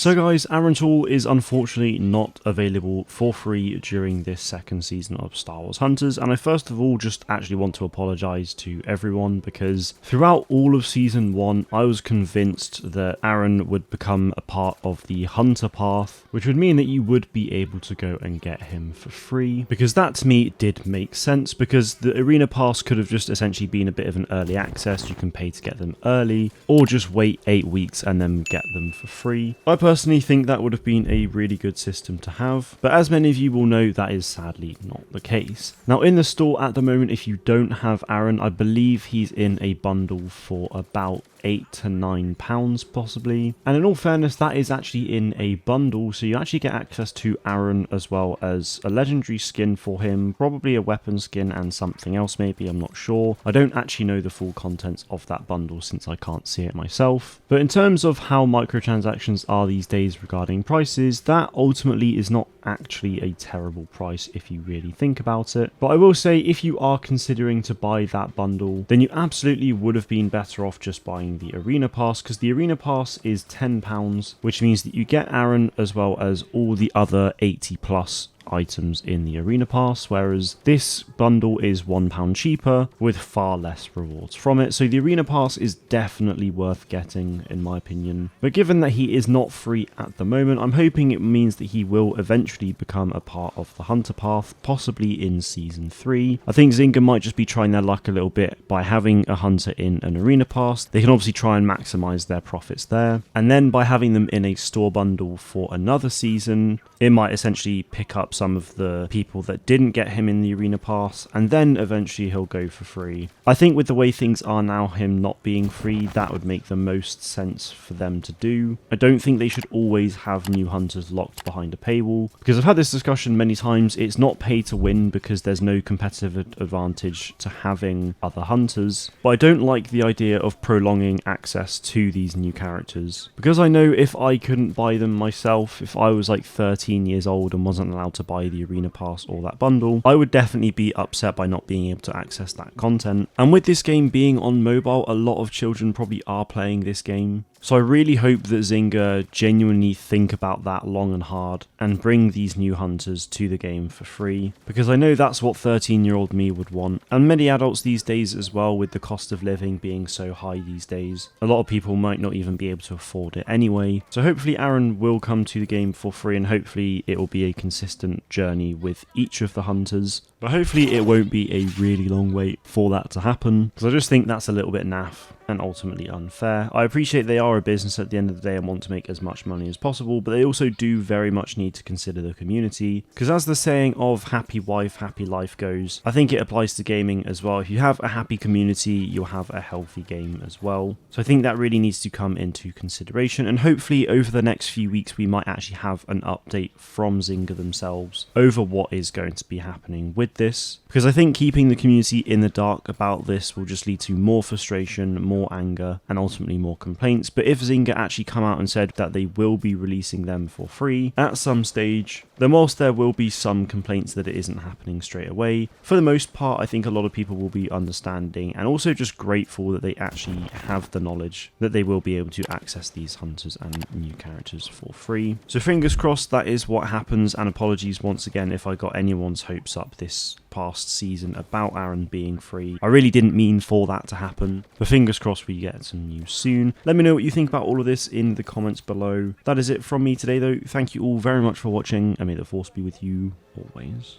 So guys, Aran Tal is unfortunately not available for free during this second season of Star Wars Hunters, and I first of all just actually want to apologise to everyone because throughout all of Season 1 I was convinced that Aran would become a part of the Hunter path, which would mean that you would be able to go and get him for free, because that to me did make sense, because the Arena Pass could have just essentially been a bit of an early access. You can pay to get them early, or just wait 8 weeks and then get them for free. I personally think that would have been a really good system to have, but as many of you will know, that is sadly not the case. Now in the store at the moment, if you don't have Aran, I believe he's in a bundle for about £8 to £9 possibly, and in all fairness that is actually in a bundle, so you actually get access to Aran as well as a legendary skin for him, probably a weapon skin and something else maybe, I'm not sure. I don't actually know the full contents of that bundle since I can't see it myself, but in terms of how microtransactions are these days regarding prices, that ultimately is not actually a terrible price if you really think about it. But I will say, if you are considering to buy that bundle, then you absolutely would have been better off just buying the Arena Pass, because the Arena Pass is £10, which means that you get Aran as well as all the other 80 plus items in the Arena Pass, whereas this bundle is £1 cheaper with far less rewards from it. So the Arena Pass is definitely worth getting in my opinion, but given that he is not free at the moment, I'm hoping it means that he will eventually become a part of the Hunter path, possibly in Season 3. I think Zynga might just be trying their luck a little bit by having a Hunter in an Arena Pass. They can obviously try and maximize their profits there, and then by having them in a store bundle for another season, it might essentially pick up some of the people that didn't get him in the Arena Pass, and then eventually he'll go for free. I think with the way things are now, him not being free, that would make the most sense for them to do. I don't think they should always have new hunters locked behind a paywall, because I've had this discussion many times. It's not pay to win because there's no competitive advantage to having other hunters, but I don't like the idea of prolonging access to these new characters, because I know if I couldn't buy them myself, if I was like 13 years old and wasn't allowed to buy the Arena Pass or that bundle, I would definitely be upset by not being able to access that content. And with this game being on mobile, a lot of children probably are playing this game. So I really hope that Zynga genuinely think about that long and hard and bring these new hunters to the game for free, because I know that's what 13-year-old me would want, and many adults these days as well, with the cost of living being so high these days. A lot of people might not even be able to afford it anyway. So hopefully Aran will come to the game for free, and hopefully it will be a consistent journey with each of the hunters. But hopefully it won't be a really long wait for that to happen, because I just think that's a little bit naff and ultimately unfair. I appreciate they are a business at the end of the day and want to make as much money as possible, but they also do very much need to consider the community, because as the saying of happy wife, happy life goes, I think it applies to gaming as well. If you have a happy community, you'll have a healthy game as well. So I think that really needs to come into consideration, and hopefully over the next few weeks we might actually have an update from Zynga themselves over what is going to be happening with this, because I think keeping the community in the dark about this will just lead to more frustration, more anger, and ultimately more complaints. But if Zynga actually come out and said that they will be releasing them for free at some stage, then whilst there will be some complaints that it isn't happening straight away, for the most part I think a lot of people will be understanding and also just grateful that they actually have the knowledge that they will be able to access these hunters and new characters for free. So fingers crossed that is what happens, and apologies once again if I got anyone's hopes up this past season about Aran being free. I really didn't mean for that to happen, but fingers crossed we get some news soon. Let me know what you think about all of this in the comments below. That is it from me today though. Thank you all very much for watching, and may the force be with you always.